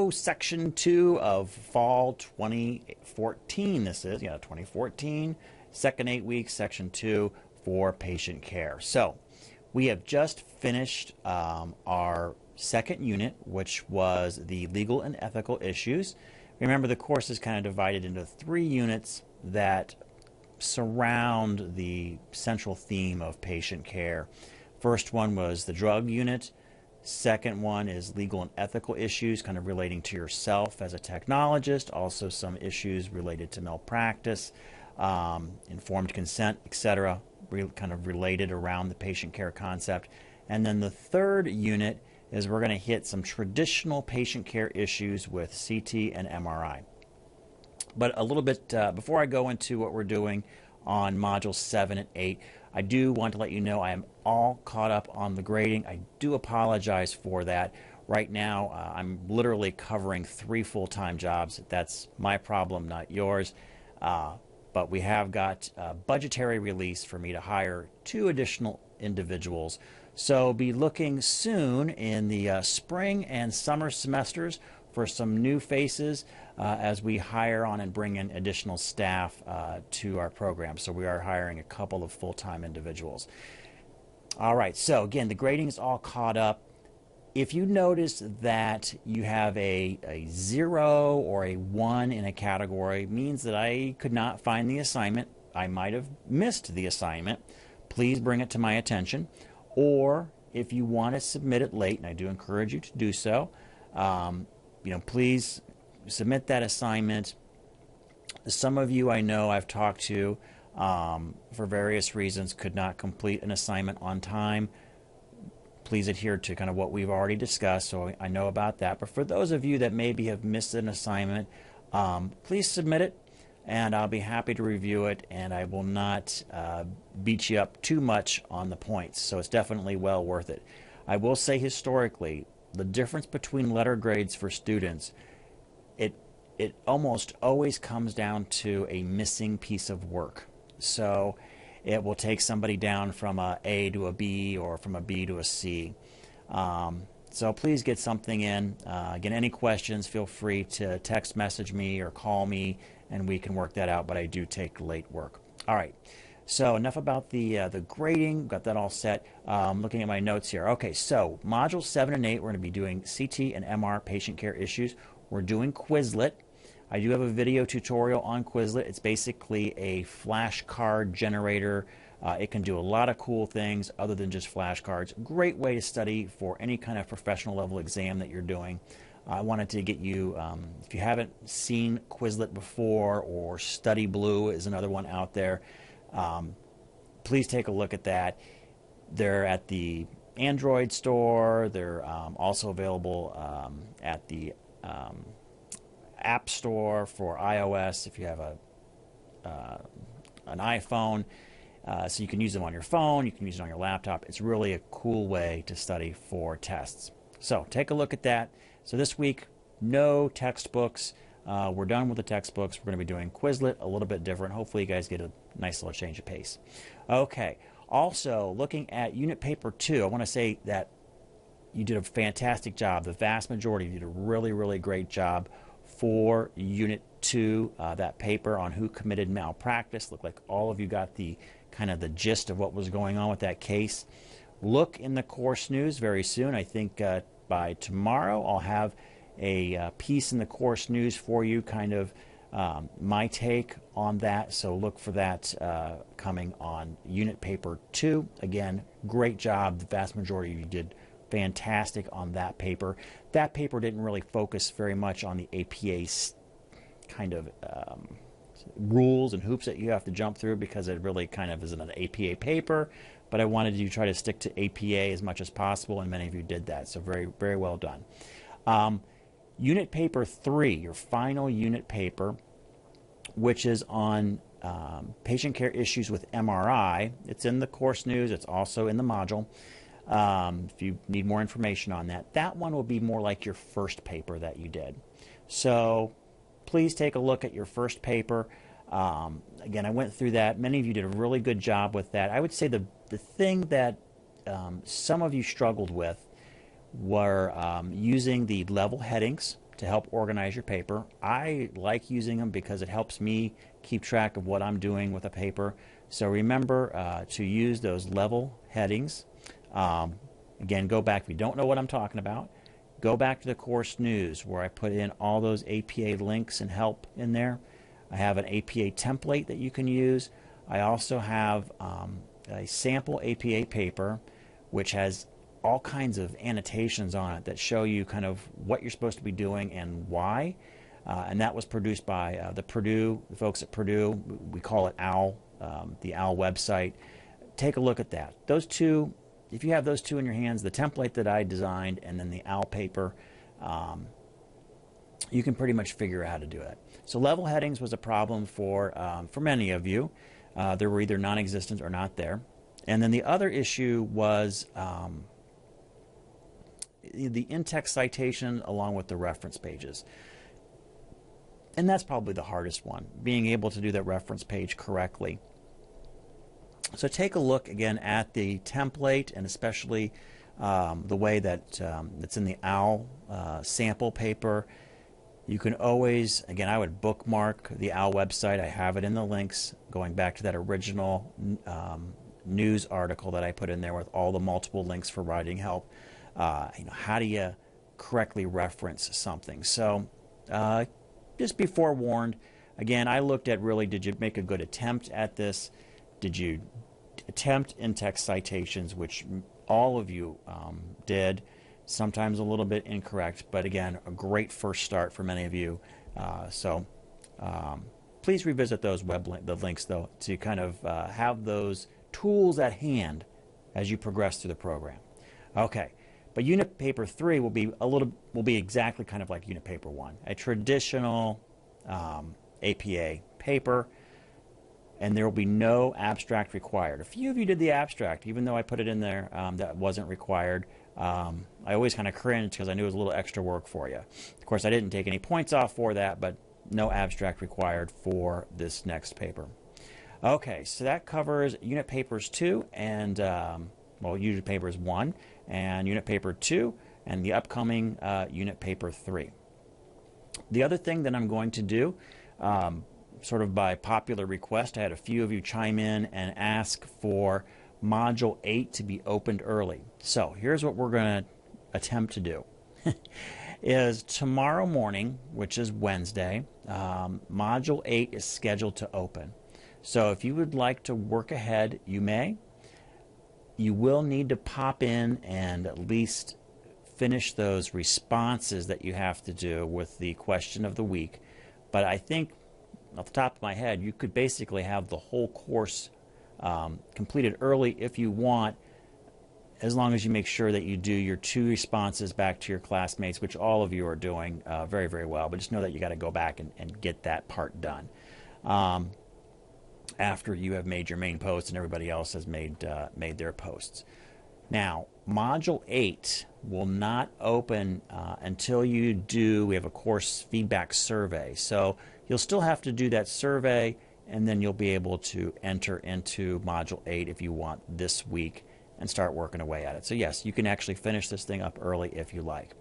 Hello, Section 2 of Fall 2014. This is, 2014, second 8 weeks, Section 2 for patient care. So we have just finished our second unit, which was the legal and ethical issues. Remember, the course is kind of divided into 3 units that surround the central theme of patient care. First one was the drug unit. Second one is legal and ethical issues, kind of relating to yourself as a technologist, also some issues related to malpractice, informed consent, etc., kind of related around the patient care concept. And then the third unit is we're going to hit some traditional patient care issues with CT and MRI. But a little bit before I go into what we're doing on modules 7 and 8, I do want to let you know I am all caught up on the grading. I do apologize for that. Right now, I'm literally covering 3 full-time jobs. That's my problem, not yours. But we have got a budgetary release for me to hire 2 additional individuals. So be looking soon in the spring and summer semesters for some new faces as we hire on and bring in additional staff to our program. So we are hiring a couple of full-time individuals. All right, so again, the grading is all caught up. If you notice that you have a 0 or a 1 in a category, means that I could not find the assignment. I might have missed the assignment. Please bring it to my attention. Or if you want to submit it late, and I do encourage you to do so, please submit that assignment. Some of you I know I've talked to for various reasons could not complete an assignment on time. Please adhere to kind of what we've already discussed, so I know about that. But for those of you that maybe have missed an assignment, please submit it, and I'll be happy to review it, and I will not beat you up too much on the points. So it's definitely well worth it. I will say historically, the difference between letter grades for students, it almost always comes down to a missing piece of work. So it will take somebody down from a A to a B or from a B to a C. So please get something in. Again, any questions, feel free to text message me or call me, and we can work that out, but I do take late work. All right. So enough about the grading. Got that all set. Looking at my notes here. Okay, so modules 7 and 8, we're going to be doing CT and MR patient care issues. We're doing Quizlet. I do have a video tutorial on Quizlet. It's basically a flashcard generator. It can do a lot of cool things other than just flashcards. Great way to study for any kind of professional level exam that you're doing. I wanted to get you, if you haven't seen Quizlet before, or Study Blue is another one out there, please take a look at that. They're at the Android store. They're also available at the App Store for iOS if you have an iPhone. So you can use them on your phone, you can use it on your laptop. It's really a cool way to study for tests. So take a look at that. So this week, no textbooks. We're done with the textbooks. We're going to be doing Quizlet, a little bit different. Hopefully you guys get a nice little change of pace. Okay, also looking at Unit Paper 2, I want to say that you did a fantastic job. The vast majority of you did a really, really great job for Unit 2. That paper on who committed malpractice. Looked like all of you got the kind of the gist of what was going on with that case. Look in the course news very soon. I think by tomorrow I'll have a piece in the course news for you, kind of my take on that. So look for that coming on Unit Paper 2. Again, great job. The vast majority of you did fantastic on that paper. That paper didn't really focus very much on the APA's kind of rules and hoops that you have to jump through, because it really kind of isn't an APA paper. But I wanted you to try to stick to APA as much as possible, and many of you did that. So very, very well done. Unit Paper 3, your final unit paper, which is on patient care issues with MRI. It's in the course news. It's also in the module. If you need more information on that, that one will be more like your first paper that you did. So please take a look at your first paper. Again, I went through that. Many of you did a really good job with that. I would say the thing that some of you struggled with were using the level headings to help organize your paper. I like using them because it helps me keep track of what I'm doing with a paper. So remember to use those level headings. Again, go back if you don't know what I'm talking about. Go back to the course news where I put in all those APA links and help in there. I have an APA template that you can use. I also have a sample APA paper which has all kinds of annotations on it that show you kind of what you're supposed to be doing and why. And that was produced by the folks at Purdue. We call it OWL, the OWL website. Take a look at that. Those two, if you have those two in your hands, the template that I designed and then the OWL paper, you can pretty much figure out how to do it. So level headings was a problem for many of you. They were either non-existent or not there. And then the other issue was the in-text citation along with the reference pages. And that's probably the hardest one, being able to do that reference page correctly. So take a look again at the template and especially the way that it's in the OWL sample paper. You can always, again, I would bookmark the OWL website. I have it in the links going back to that original news article that I put in there with all the multiple links for writing help. How do you correctly reference something? So just be forewarned. Again, I looked at really, did you make a good attempt at this? Did you attempt in-text citations, which all of you did, sometimes a little bit incorrect, but again, a great first start for many of you. Please revisit those the links, though, to kind of have those tools at hand as you progress through the program. Okay, but Unit Paper 3 will be exactly kind of like Unit Paper 1, a traditional APA paper, and there will be no abstract required. A few of you did the abstract, even though I put it in there that wasn't required. I always kind of cringed because I knew it was a little extra work for you. Of course, I didn't take any points off for that, but no abstract required for this next paper. Okay, so that covers Unit Papers 2 and, Unit Papers 1 and Unit Paper 2 and the upcoming Unit Paper 3. The other thing that I'm going to do, sort of by popular request, I had a few of you chime in and ask for Module 8 to be opened early. So here's what we're going to attempt to do. Is tomorrow morning, which is Wednesday, Module 8 is scheduled to open. So if you would like to work ahead, you may. You will need to pop in and at least finish those responses that you have to do with the question of the week. But I think, off the top of my head, you could basically have the whole course completed early if you want, as long as you make sure that you do your 2 responses back to your classmates, which all of you are doing very, very well. But just know that you got to go back and get that part done after you have made your main post and everybody else has made their posts. Now, Module 8 will not open until you do, we have a course feedback survey. So you'll still have to do that survey, and then you'll be able to enter into Module 8 if you want this week and start working away at it. So yes, you can actually finish this thing up early if you like.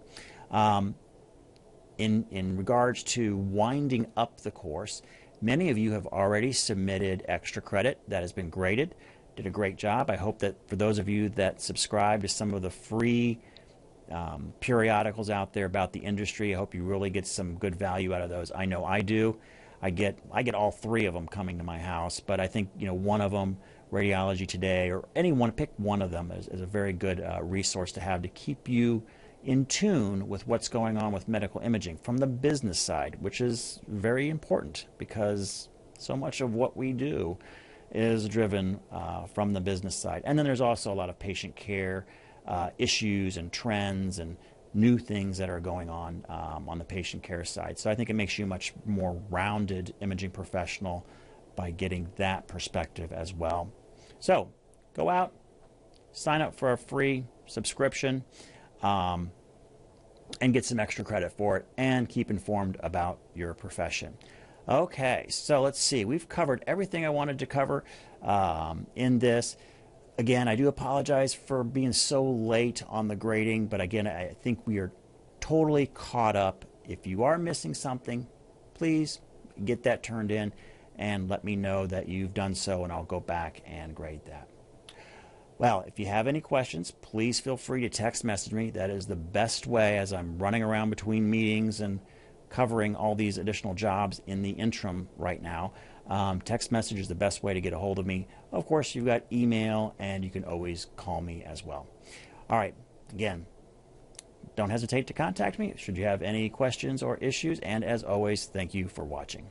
In regards to winding up the course, many of you have already submitted extra credit that has been graded. Did a great job. I hope that for those of you that subscribe to some of the free periodicals out there about the industry, I hope you really get some good value out of those. I know I do. I get all 3 of them coming to my house, but I think one of them, Radiology Today, or anyone, pick one of them, is a very good resource to have to keep you in tune with what's going on with medical imaging from the business side, which is very important because so much of what we do is driven from the business side. And then there's also a lot of patient care issues and trends and new things that are going on the patient care side. So I think it makes you a much more rounded imaging professional by getting that perspective as well. So go out, sign up for a free subscription, and get some extra credit for it, and keep informed about your profession. Okay, so let's see. We've covered everything I wanted to cover in this. Again, I do apologize for being so late on the grading, but again, I think we are totally caught up if you are missing something, please get that turned in and let me know that you've done so, and I'll go back and grade that. Well, if you have any questions, please feel free to text message me. That is the best way, as I'm running around between meetings and covering all these additional jobs in the interim right now. Text message is the best way to get a hold of me. Of course, you've got email, and you can always call me as well. All right, again, don't hesitate to contact me should you have any questions or issues, and as always, thank you for watching.